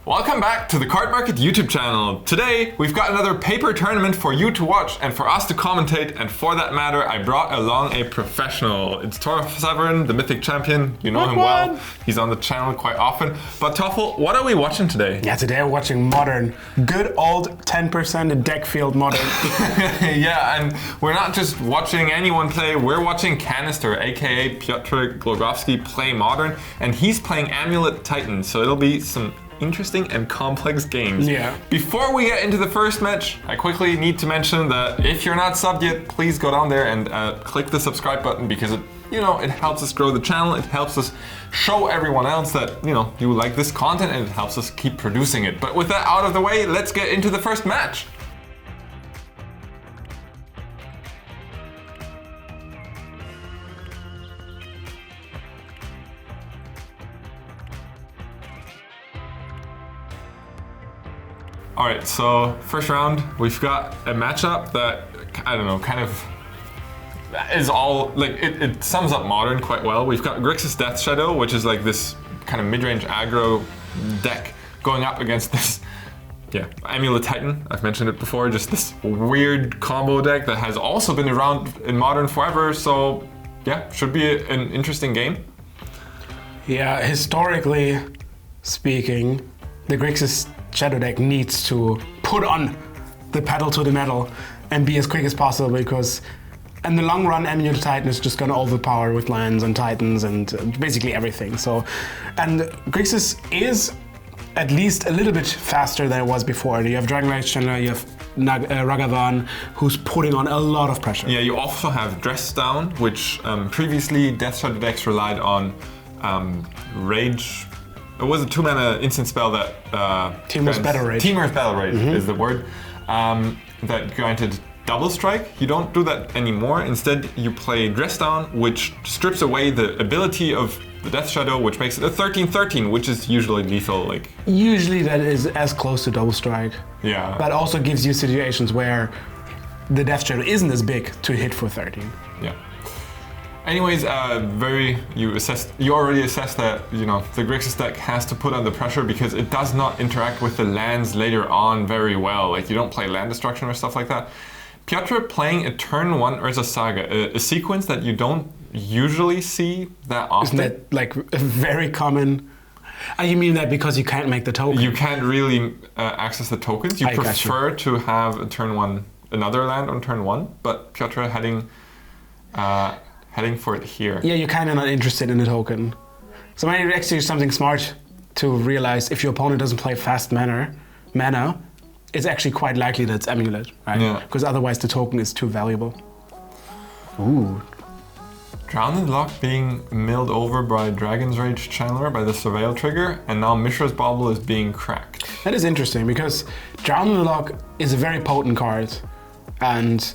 Welcome back to the Cardmarket YouTube channel. Today, we've got another paper tournament for you to watch and for us to commentate, and for that matter, I brought along a professional. It's Thoralf Severin, the mythic champion. You know him well. He's on the channel quite often. But Toffel, what are we watching today? Yeah, today we're watching Modern. Good old 10% deck field Modern. Yeah, and we're not just watching anyone play, we're watching Kanister, aka Piotr Glogowski, play Modern, and he's playing Amulet Titan, so it'll be some interesting and complex games. Yeah. Before we get into the first match, I quickly need to mention that if you're not subbed yet, please go down there and click the subscribe button, because it helps us grow the channel. It helps us show everyone else that you like this content, and it helps us keep producing it. But with that out of the way, let's get into the first match. Alright, so first round, we've got a matchup that, I don't know, kind of is all, like, it sums up Modern quite well. We've got Grixis Death Shadow, which is like this kind of mid-range aggro deck going up against this, Amulet Titan. I've mentioned it before, just this weird combo deck that has also been around in Modern forever, so yeah, should be an interesting game. Yeah, historically speaking, the Grixis Shadow deck needs to put on the pedal to the metal and be as quick as possible, because in the long run, Amulet Titan is just going to overpower with lands and Titans and basically everything. So, and Grixis is at least a little bit faster than it was before. You have Dragonlance Chandler, you have Ragavan, who's putting on a lot of pressure. Yeah, you also have Dress Down, which previously Death Shadow decks relied on Rage. It was a 2-mana instant spell that Temur's Battle Rage. Temur's Battle Rage is the word. That granted double strike. You don't do that anymore. Instead, you play Dress Down, which strips away the ability of the Death Shadow, which makes it a 13/13, which is usually lethal. Usually that is as close to double strike. Yeah. But also gives you situations where the Death Shadow isn't as big to hit for 13. Yeah. Anyways, you already assessed that the Grixis deck has to put on the pressure because it does not interact with the lands later on very well. Like, you don't play land destruction or stuff like that. Piotr playing a turn 1 Urza Saga, a sequence that you don't usually see that often. Isn't that like a very common? You mean that because you can't make the token? You can't really access the tokens. You prefer to have a turn 1, another land on turn 1, but Piotr heading for it here. Yeah, you're kind of not interested in the token. So maybe actually something smart to realize, if your opponent doesn't play fast mana, it's actually quite likely that it's Amulet, right? Yeah. Because otherwise the token is too valuable. Ooh. Drowned Lock being milled over by Dragon's Rage Channeler by the Surveil trigger, and now Mishra's Bauble is being cracked. That is interesting, because Drowned Lock is a very potent card, and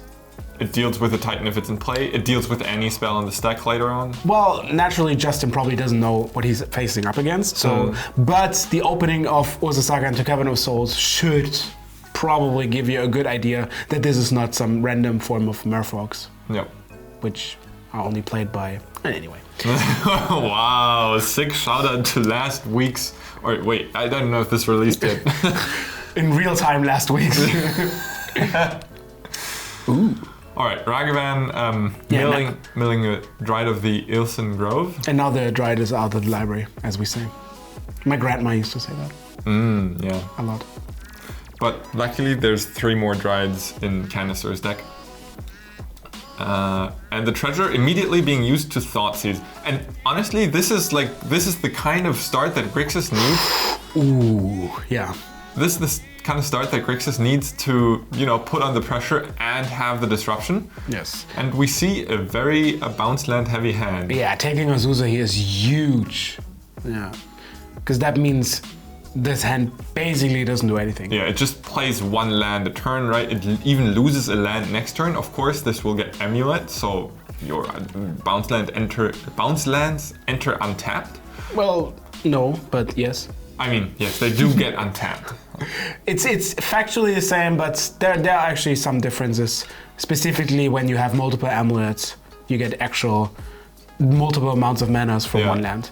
it deals with the Titan if it's in play. It deals with any spell on the stack later on. Well, naturally, Justin probably doesn't know what he's facing up against. So, but the opening of Urza Saga into Cavern of Souls should probably give you a good idea that this is not some random form of Merfolks. Yep. Which are only played by. Anyway. Wow! Sick shout out to last week's. Or wait, I don't know if this released yet. In real time last week. Ooh. Alright, Ragavan milling a Dryad of the Ilsen Grove. And now the Dryad is out of the library, as we say. My grandma used to say that. Yeah. A lot. But luckily there's 3 more Dryads in Kanister's deck. And the treasure immediately being used to Thoughtseize. And honestly, this is the kind of start that Grixis needs. Ooh, yeah. This is the kind of start that Grixis needs to, put on the pressure and have the disruption. Yes. And we see a bounce land heavy hand. Yeah, taking Azusa here is huge. Yeah. Because that means this hand basically doesn't do anything. Yeah, it just plays 1 land a turn, right? It even loses a land next turn. Of course, this will get Amulet, so your bounce lands enter untapped. Well, no, but yes. I mean, yes, they do get untapped. It's factually the same, but there are actually some differences. Specifically, when you have multiple amulets, you get actual multiple amounts of manas for 1 land.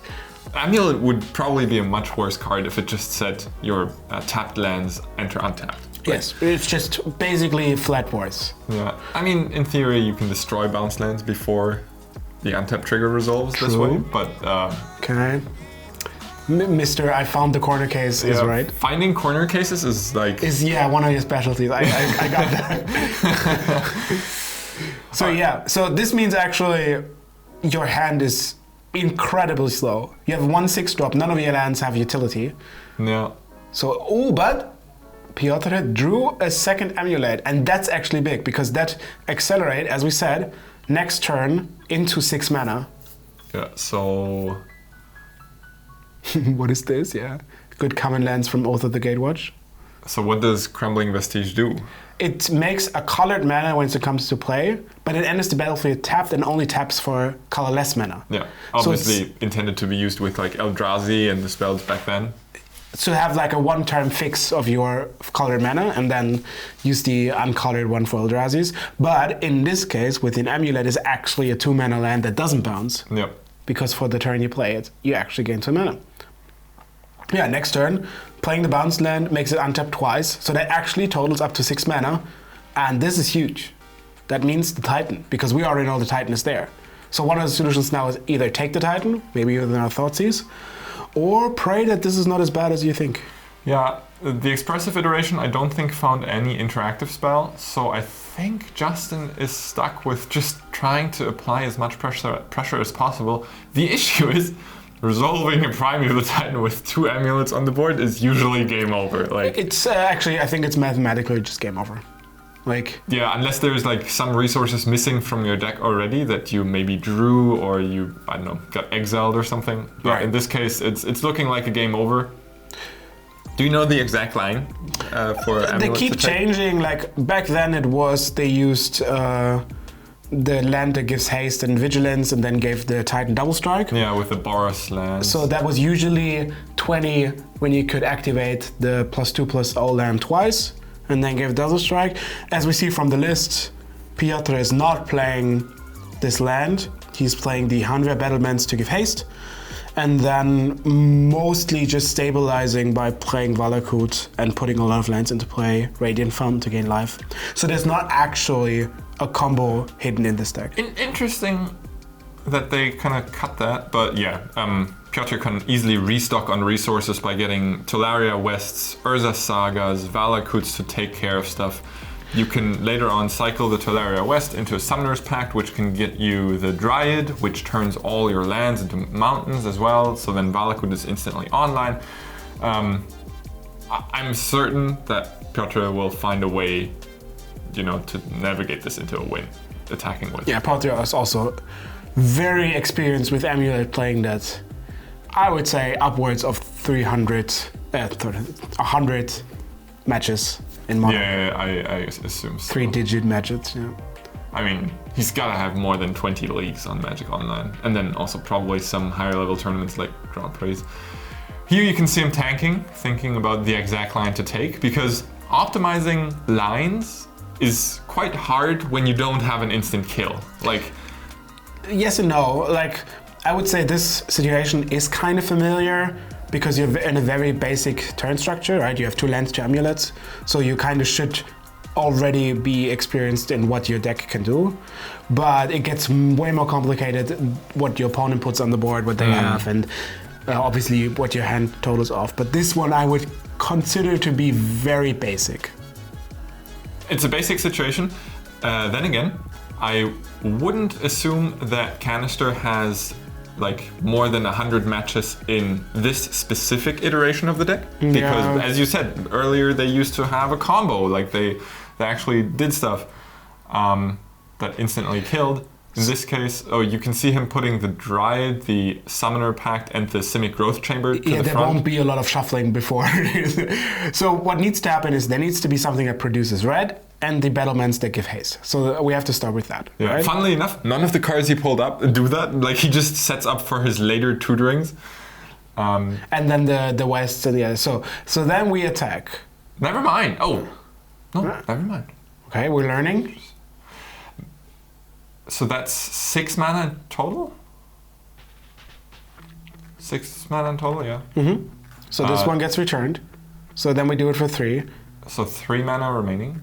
Amulet would probably be a much worse card if it just said your tapped lands enter untapped. Yes, it's just basically flat voice. Yeah, I mean, in theory, you can destroy bounce lands before the untap trigger resolves this way, but... Okay. Mr. I found the corner case is right. Finding corner cases is like... one of your specialties. I got that. So this means actually your hand is incredibly slow. You have 1/6 drop, none of your lands have utility. Yeah. So, but Piotr drew a second Amulet, and that's actually big because that accelerate, as we said, next turn into 6 mana. Yeah, so... What is this? Yeah. Good common lands from Oath of the Gatewatch. So what does Crumbling Vestige do? It makes a colored mana when it comes to play, but it enters the battlefield tapped and only taps for colorless mana. Yeah, obviously intended to be used with like Eldrazi and the spells back then. So have like a one-turn fix of your colored mana and then use the uncolored one for Eldrazi's. But in this case, within Amulet is actually a 2 mana land that doesn't bounce. Yep. Because for the turn you play it, you actually gain 2 mana. Yeah, next turn, playing the bounce land makes it untap twice, so that actually totals up to 6 mana. And this is huge. That means the Titan, because we already know the Titan is there. So one of the solutions now is either take the Titan, maybe within our Thoughtseize, or pray that this is not as bad as you think. Yeah, the expressive iteration I don't think found any interactive spell, so I think Justin is stuck with just trying to apply as much pressure as possible. The issue is resolving a Primeval Titan with 2 amulets on the board is usually game over. Like it's actually, I think it's mathematically just game over. Like yeah, unless there's like some resources missing from your deck already that you maybe drew or you, I don't know, got exiled or something. But right. In this case, it's looking like a game over. Do you know the exact line for Amulet? They keep changing. Like back then, it was they used the land that gives haste and vigilance, and then gave the Titan double strike. Yeah, with the Boros land. So that was usually 20 when you could activate the +2/+0 land twice, and then give double strike. As we see from the list, Piotr is not playing this land. He's playing the Hanwha Battlements to give haste, and then mostly just stabilizing by playing Valakut and putting a lot of lands into play, Radiant Fountain to gain life. So there's not actually a combo hidden in this deck. Interesting that they kind of cut that, but yeah, Piotr can easily restock on resources by getting Tolaria Wests, Urza Sagas, Valakuts to take care of stuff. You can later on cycle the Tolaria West into a Summoner's Pact, which can get you the Dryad, which turns all your lands into mountains as well, so then Valakut is instantly online. I'm certain that Piotr will find a way, you know, to navigate this into a win, attacking with. Yeah, Piotr is also very experienced with Amulet, playing that, I would say, upwards of 100 matches in Modern. Yeah, I assume so. 3-digit matches, yeah. I mean, he's gotta have more than 20 leagues on Magic Online, and then also probably some higher level tournaments like Grand Prix. Here you can see him tanking, thinking about the exact line to take, because optimizing lines is quite hard when you don't have an instant kill. Like, yes and no. Like, I would say this situation is kind of familiar because you're in a very basic turn structure, right? You have 2 lands, 2 amulets, so you kind of should already be experienced in what your deck can do. But it gets way more complicated what your opponent puts on the board, what they have, and obviously what your hand totals off. But this one I would consider to be very basic. It's a basic situation. Then again, I wouldn't assume that Kanister has like more than 100 matches in this specific iteration of the deck, because as you said earlier, they used to have a combo, like they actually did stuff that instantly killed. In this case, you can see him putting the Dryad, the Summoner Pact, and the Simic Growth Chamber to the front. There won't be a lot of shuffling before. So what needs to happen is there needs to be something that produces red and the battlements that give haste. So we have to start with that. Yeah. Right? Funnily enough, none of the cards he pulled up do that. Like, he just sets up for his later tutorings. And then the West, yeah. So then we attack. Never mind. Oh, no, never mind. Okay, we're learning. So that's 6 mana total? 6 mana in total, yeah. So this one gets returned. So then we do it for 3. So 3 mana remaining.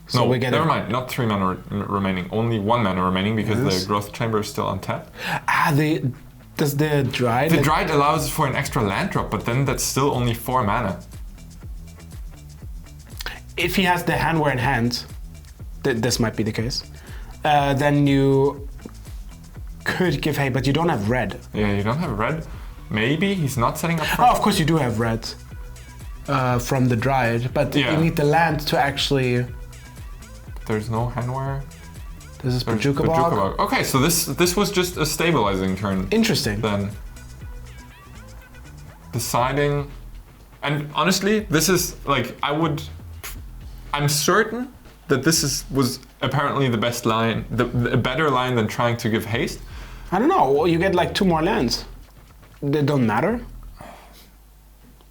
So no, we get never mind. Not 3 mana remaining. Only 1 mana remaining because the growth chamber is still untapped. Does the Dryad... The Dryad allows for an extra land drop, but then that's still only 4 mana. If he has the handware in hand, this might be the case, then you could give hay, but you don't have red. Yeah, you don't have red. Maybe he's not setting up for... Oh, of course you do have red from the Dryad, but you need the land to actually... There's no handware. This is Bojuka Bog. Okay, so this was just a stabilizing turn. Interesting. Then deciding, and honestly, this is like I'm certain that this was apparently the best line, a better line than trying to give haste. I don't know. Well, you get like 2 more lands. They don't matter.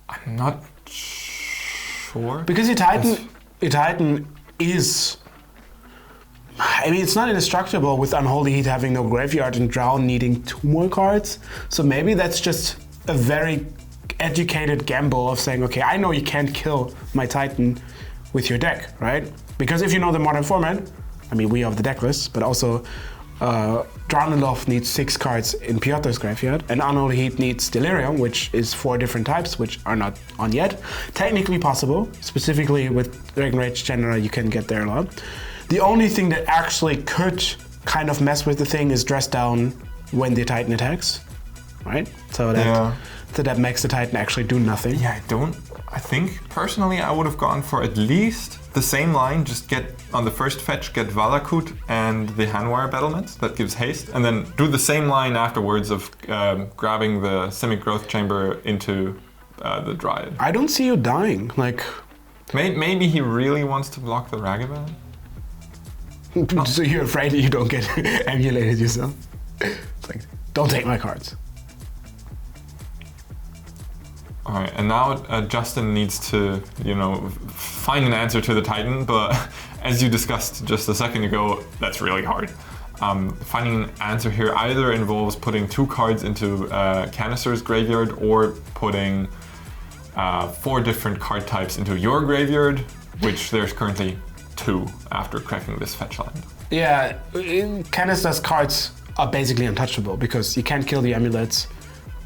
I'm not sure because your Titan is. I mean, it's not indestructible with Unholy Heat having no graveyard and Drown needing 2 more cards. So maybe that's just a very educated gamble of saying, okay, I know you can't kill my Titan with your deck, right? Because if you know the modern format, I mean, we have the deck list, but also Drownenloft needs 6 cards in Piotr's graveyard, and Unholy Heat needs Delirium, which is 4 different types, which are not on yet. Technically possible, specifically with Dragon Rage General, you can get there a lot. The only thing that actually could kind of mess with the thing is Dress Down when the Titan attacks, right? So that makes the Titan actually do nothing. Yeah, I think personally I would have gone for at least the same line, just get on the first fetch, get Valakut and the Hanwire Battlement, that gives haste, and then do the same line afterwards of grabbing the Simic Growth Chamber into the Dryad. I don't see you dying, like... Maybe he really wants to block the Ragavan? So you're afraid that you don't get emulated yourself? It's like, don't take my cards. All right, and now Justin needs to, find an answer to the Titan, but as you discussed just a second ago, that's really hard. Finding an answer here either involves putting 2 cards into Kanister's graveyard or putting 4 different card types into your graveyard, which there's currently 2 after cracking this fetch land. Yeah, Kanister's cards are basically untouchable because you can't kill the amulets.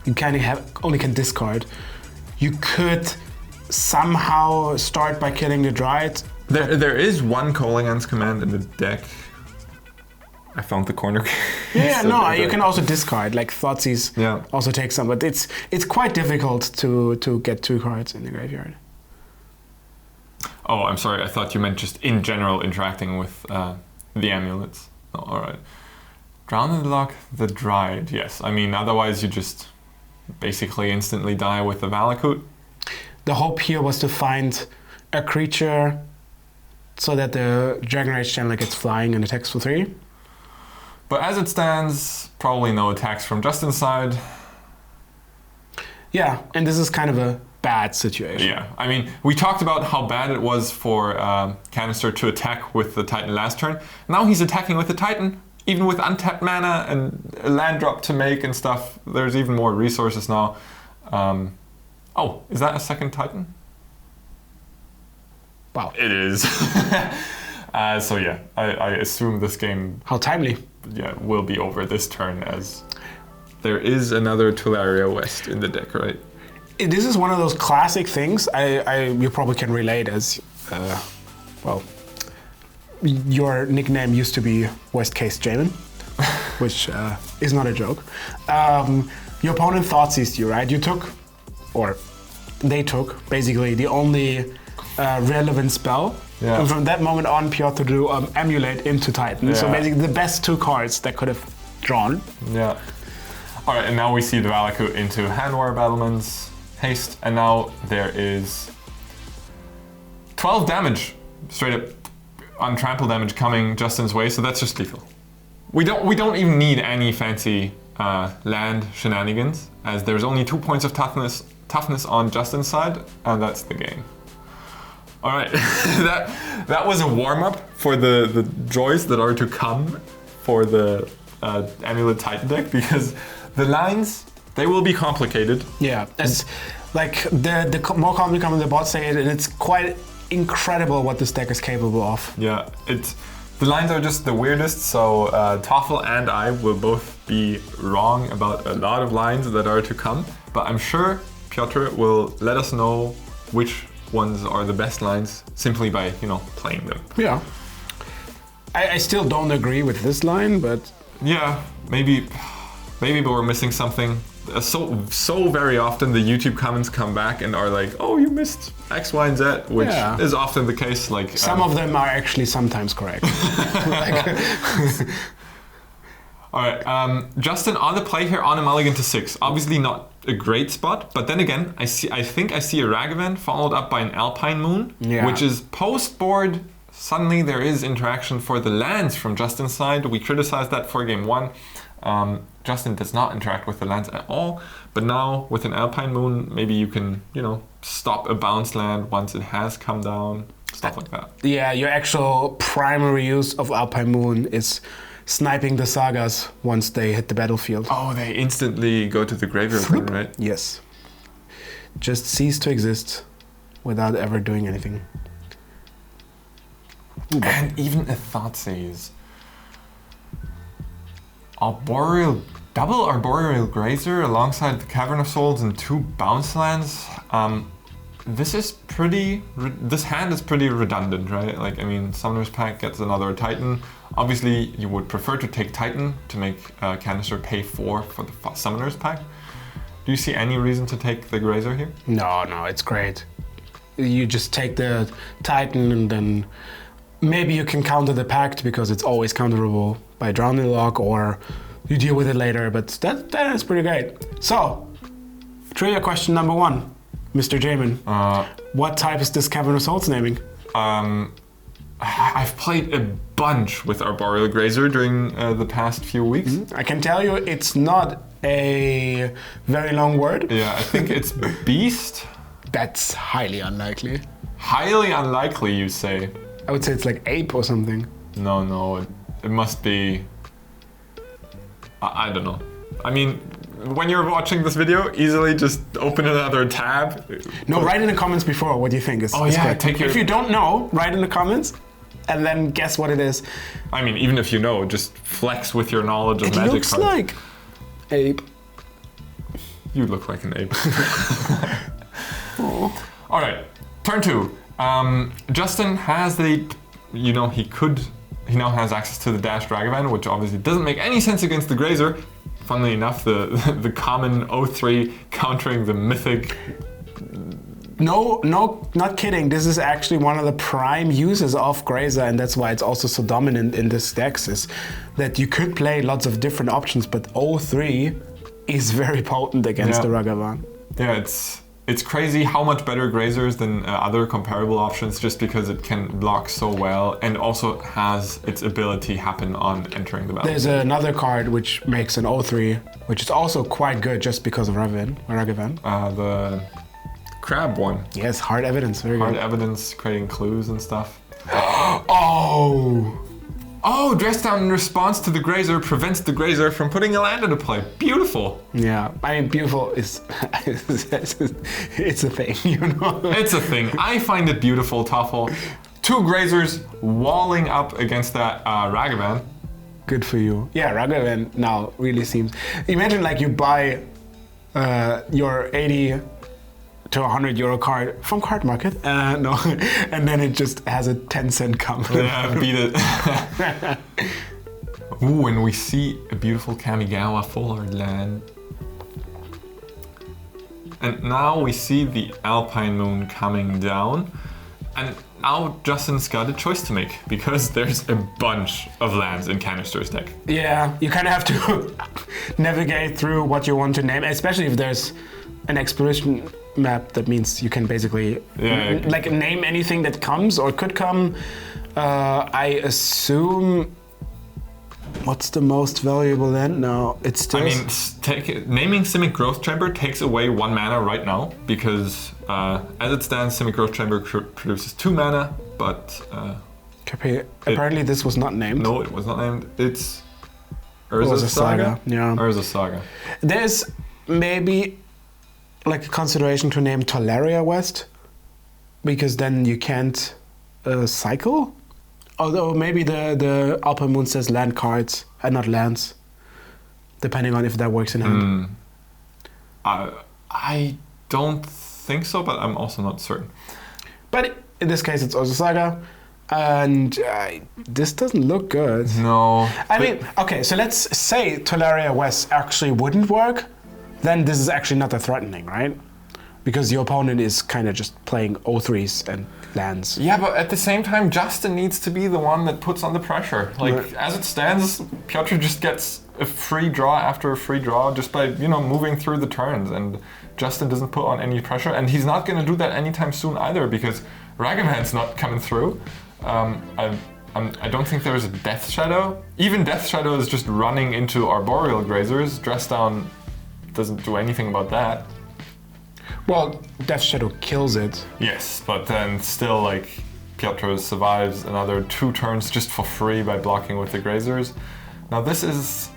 You only can discard. You could somehow start by killing the Dryad. There is one Kolaghan's command in the deck. I found the corner. Yeah, so no, you can also discard, like Thoughtseize also takes some, but it's quite difficult to get 2 cards in the graveyard. Oh, I'm sorry, I thought you meant just in general interacting with the amulets. Oh, alright. Drown and lock the Dryad, yes. I mean, otherwise you just basically instantly die with the Valakut. The hope here was to find a creature so that the Dragon Rage Chandler gets flying and attacks for 3. But as it stands, probably no attacks from Justin's side. Yeah, and this is kind of a bad situation. Yeah, I mean, we talked about how bad it was for Kanister to attack with the Titan last turn. Now he's attacking with the Titan, even with untapped mana and a land drop to make and stuff. There's even more resources now. Oh, is that a second Titan? Wow. It is. So yeah, I assume this game... How timely. Yeah, will be over this turn as there is another Tularia West in the deck, right? This is one of those classic things you probably can relate as, well, your nickname used to be Worst Case Jamin, which is not a joke. Your opponent Thoughtseized you, right? You took, or they took, basically the only relevant spell. Yeah. And from that moment on, Piotr drew Amulet into Titan. Yeah. So basically the best 2 cards that could have drawn. Yeah. All right, and now we see the Valakut into Handwar Battlements, haste, and now there is 12 damage, straight up untrample damage coming Justin's way, so that's just lethal. We don't even need any fancy land shenanigans, as there's only 2 points of toughness on Justin's side, and that's the game. All right, that was a warm-up for the joys that are to come for the Amulet Titan deck, because the lines They will be complicated. Yeah, it's like the more complicated the bots say it, and it's quite incredible what this deck is capable of. Yeah, the lines are just the weirdest, so Toffel and I will both be wrong about a lot of lines that are to come, but I'm sure Piotr will let us know which ones are the best lines simply by, playing them. Yeah. I still don't agree with this line, but... Yeah, maybe we're missing something. So very often the YouTube comments come back and are like, oh, you missed X, Y, and Z, which is often the case. Like some of them are actually sometimes correct. All right, Justin on the play here on a mulligan to 6. Obviously not a great spot, but then again, I think I see a Ragavan followed up by an Alpine Moon, which is post board. Suddenly there is interaction for the lands from Justin's side. We criticized that for game 1. Justin does not interact with the lands at all, but now with an Alpine Moon, maybe you can, stop a bounce land once it has come down, stuff like that. Yeah, your actual primary use of Alpine Moon is sniping the sagas once they hit the battlefield. Oh, they instantly go to the graveyard then, right? Yes. Just cease to exist without ever doing anything. Ooh, and even a Thoughtseize. Double Arboreal Grazer alongside the Cavern of Souls and 2 bounce lands. This hand is pretty redundant, right? Like, I mean, Summoner's Pact gets another Titan. Obviously, you would prefer to take Titan to make Kanister pay 4 for the Summoner's Pact. Do you see any reason to take the Grazer here? No, it's great. You just take the Titan and then maybe you can counter the Pact because it's always counterable by Drowning Lock, or you deal with it later, but that is pretty great. So, trivia question number 1, Mr. Jamin. What type is this Cavern of Souls naming? I've played a bunch with Arboreal Grazer during the past few weeks. I can tell you it's not a very long word. Yeah, I think it's Beast. That's highly unlikely. Highly unlikely, you say? I would say it's like Ape or something. No, it must be... I don't know. I mean, when you're watching this video, easily just open another tab. No, write in the comments before what you think is correct. If you don't know, write in the comments and then guess what it is. I mean, even if you know, just flex with your knowledge of magic cards. It looks like Ape. You look like an ape. All right, turn 2. Justin has he now has access to the dashed Ragavan, which obviously doesn't make any sense against the Grazer. Funnily enough, the common 0-3 countering the mythic. No, not kidding. This is actually one of the prime uses of Grazer, and that's why it's also so dominant in this decks, is that you could play lots of different options, but 0-3 is very potent against the Ragavan. Yeah, it's crazy how much better Grazer is than other comparable options, just because it can block so well and also has its ability happen on entering the battle. There's another card which makes an 0-3, which is also quite good just because of Ragavan. The crab one. Yes, hard evidence, very good. Hard evidence, creating clues and stuff. Oh, dress down in response to the Grazer prevents the Grazer from putting a land into play. Beautiful. Yeah, I mean, beautiful is it's a thing, It's a thing. I find it beautiful, Toffel. 2 Grazers walling up against that Ragavan. Good for you. Yeah, Ragavan now really seems... Imagine like you buy your 80 to 100 euro card from Cardmarket, and then it just has a 10-cent counter. Yeah, beat it. Ooh, and we see a beautiful Kamigawa full art land. And now we see the Alpine Moon coming down, and now Justin's got a choice to make, because there's a bunch of lands in Kanister's deck. Yeah, you kind of have to navigate through what you want to name, especially if there's an exploration map. That means you can basically name anything that comes or could come. I assume... What's the most valuable land now? It's still... I mean, naming Simic Growth Chamber takes away 1 mana right now, because as it stands, Simic Growth Chamber produces 2 mana, but... apparently this was not named. No, it was not named. It's Urza Saga? Yeah. Urza Saga. There's maybe like a consideration to name Tolaria West, because then you can't cycle. Although maybe the Alpine Moon says land cards and not lands, depending on if that works in hand. I don't think so, but I'm also not certain. But in this case, it's also Saga, and this doesn't look good. No. I mean, okay, so let's say Tolaria West actually wouldn't work, then this is actually not that threatening, right? Because your opponent is kind of just playing O3s and lands. Yeah, but at the same time, Justin needs to be the one that puts on the pressure. Like, Right. as it stands, Piotr just gets a free draw after a free draw just by, moving through the turns, and Justin doesn't put on any pressure, and he's not going to do that anytime soon either, because Ragavan's not coming through. I don't think there's a Death Shadow. Even Death Shadow is just running into Arboreal Grazers. Dress Down doesn't do anything about that. Well, Death Shadow kills it. Yes, but then still, like, Piotr survives another 2 turns just for free by blocking with the Grazers. Now this is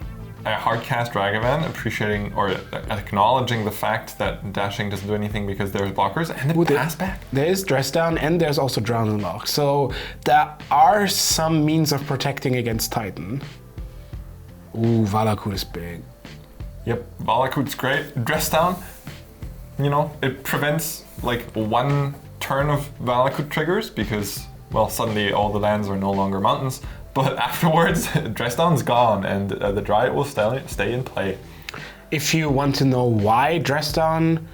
a hardcast Ragavan, appreciating or acknowledging the fact that dashing doesn't do anything because there's blockers, and it pass back. There is Dress Down, and there's also Drowning Lock. So there are some means of protecting against Titan. Ooh, Valakut is big. Yep, Valakut's great. Dress Down, it prevents like 1 turn of Valakut triggers because, well, suddenly all the lands are no longer mountains. But afterwards, Dress Down's gone, and the Dryad will stay in play. If you want to know why Dress Down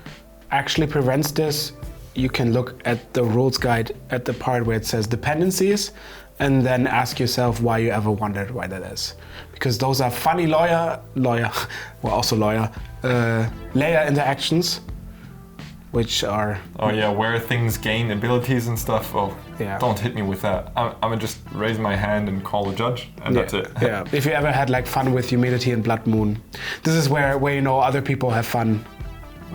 actually prevents this, you can look at the rules guide at the part where it says dependencies, and then ask yourself why you ever wondered why that is. Because those are funny layer interactions, which are... Oh yeah, where things gain abilities and stuff. Oh, yeah. Don't hit me with that. I'm gonna just raise my hand and call the judge, and that's it. Yeah, if you ever had like fun with Humidity and Blood Moon, this is where other people have fun,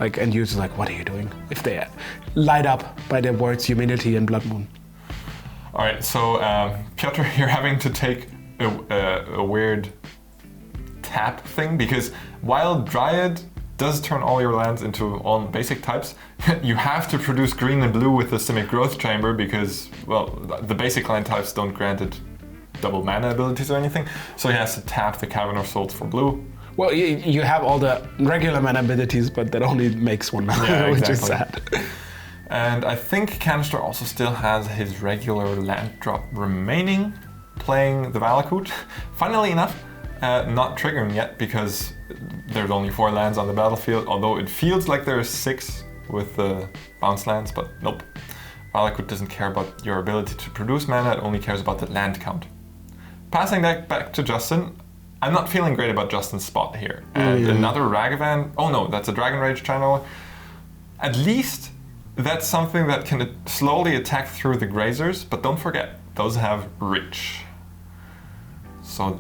like, and you're just like, what are you doing? If they light up by the words Humidity and Blood Moon. All right, so Piotr, you're having to take a weird tap thing, because while Dryad does turn all your lands into all basic types, you have to produce green and blue with the Simic Growth Chamber because, well, the basic land types don't grant it double mana abilities or anything, so he has to tap the Cavern of Souls for blue. Well, you have all the regular mana abilities, but that only makes 1 mana, Yeah, which is sad. And I think Kanister also still has his regular land drop remaining, playing the Valakut. Funnily enough, not triggering yet because there's only 4 lands on the battlefield, although it feels like there's 6 with the bounce lands, but nope. Valakut doesn't care about your ability to produce mana, it only cares about the land count. Passing that back to Justin, I'm not feeling great about Justin's spot here. And another Ragavan, oh no, that's a Dragon Rage channel. At least that's something that can slowly attack through the Grazers, but don't forget, those have reach. So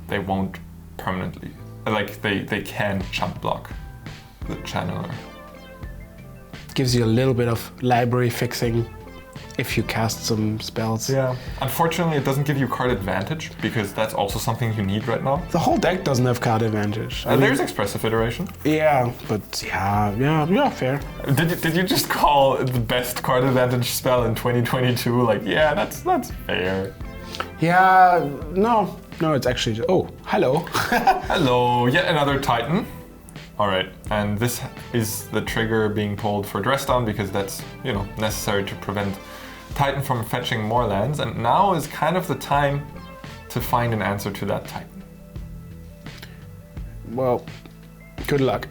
they won't permanently, like they can jump block the channeler. Gives you a little bit of library fixing if you cast some spells. Yeah. Unfortunately, it doesn't give you card advantage because that's also something you need right now. The whole deck doesn't have card advantage. There's Expressive Iteration. Yeah, but yeah, fair. Did you just call the best card advantage spell in 2022? Like, yeah, that's fair. Yeah, no, it's actually. Oh, hello. Hello, yet another Titan. All right, and this is the trigger being pulled for Dress Down because that's, necessary to prevent Titan from fetching more lands, and now is kind of the time to find an answer to that Titan. Well, good luck.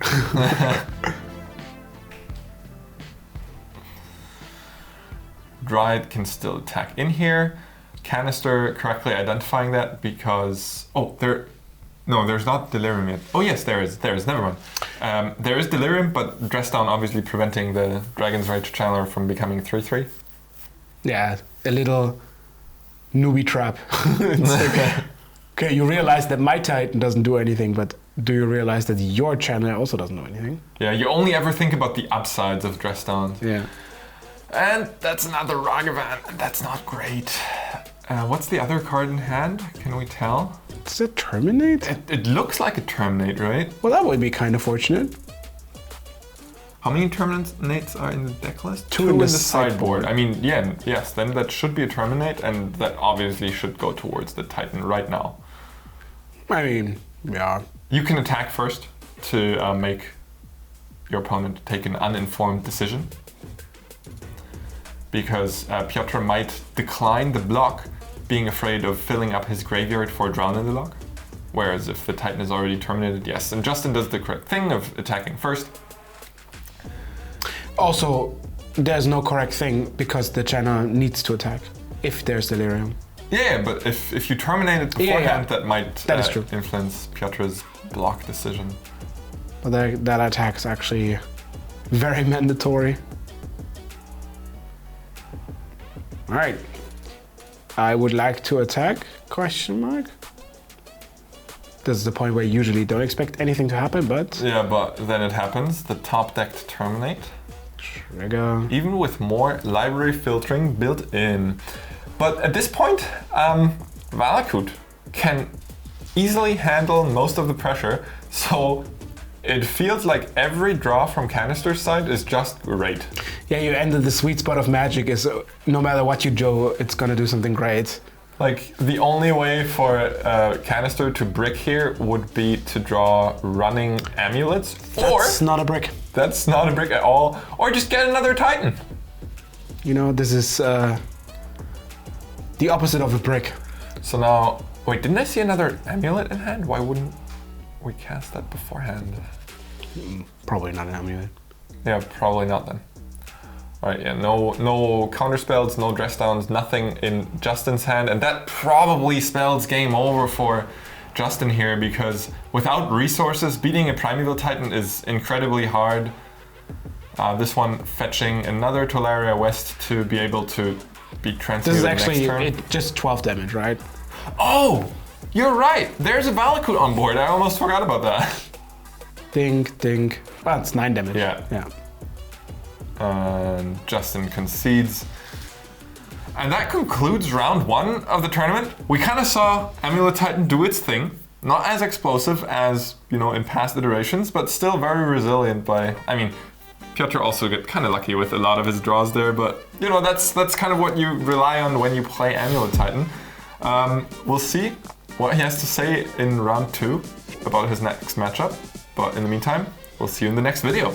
Dryad can still attack in here. Kanister correctly identifying that because... there's not Delirium yet. Oh yes, there is, never mind. There is Delirium, but Dress Down obviously preventing the Dragon's Rage Channeler from becoming 3/3. Yeah, a little newbie trap. It's okay, you realize that my Titan doesn't do anything, but do you realize that your Channeler also doesn't do anything? Yeah, you only ever think about the upsides of Dress Down. Yeah. And that's another Ragavan, and that's not great. What's the other card in hand? Can we tell? Does it terminate? It looks like a Terminate, right? Well, that would be kind of fortunate. How many Terminates are in the deck list? Two in the sideboard. I mean, yeah, yes, then that should be a Terminate, and that obviously should go towards the Titan right now. I mean, yeah. You can attack first to make your opponent take an uninformed decision. Because Piotr might decline the block, being afraid of filling up his graveyard for a Drown in the Lock. Whereas if the Titan is already terminated, yes. And Justin does the correct thing of attacking first. Also, there's no correct thing because the Janna needs to attack if there's Delirium. Yeah, but if you terminate it beforehand, that might influence Piotr's block decision. But that attack is actually very mandatory. All right. I would like to attack, question mark. This is the point where you usually don't expect anything to happen, but... Yeah, but then it happens. The top deck to terminate. Trigger. Even with more library filtering built in. But at this point, Valakut can easily handle most of the pressure, so it feels like every draw from Kanister's side is just great. Yeah, you ended the sweet spot of Magic is no matter what you draw, it's gonna do something great. Like, the only way for Kanister to brick here would be to draw running amulets. That's not a brick. That's not a brick at all. Or just get another Titan. You know, this is the opposite of a brick. So now, wait, didn't I see another amulet in hand? Why wouldn't we cast that beforehand? Probably not an amulet. Yeah, probably not then. Alright, yeah, no counter spells, no dress downs, nothing in Justin's hand, and that probably spells game over for Justin here, because without resources, beating a Primeval Titan is incredibly hard. This one fetching another Tolaria West to be able to be transferred. This is actually just 12 damage, right? Oh! You're right! There's a Valakut on board, I almost forgot about that. Ding, ding. Well, it's 9 damage. Yeah. And Justin concedes. And that concludes round 1 of the tournament. We kind of saw Amulet Titan do its thing. Not as explosive as, you know, in past iterations, but still very resilient I mean, Piotr also got kind of lucky with a lot of his draws there, but, you know, that's kind of what you rely on when you play Amulet Titan. We'll see what he has to say in round 2 about his next matchup. But in the meantime, we'll see you in the next video.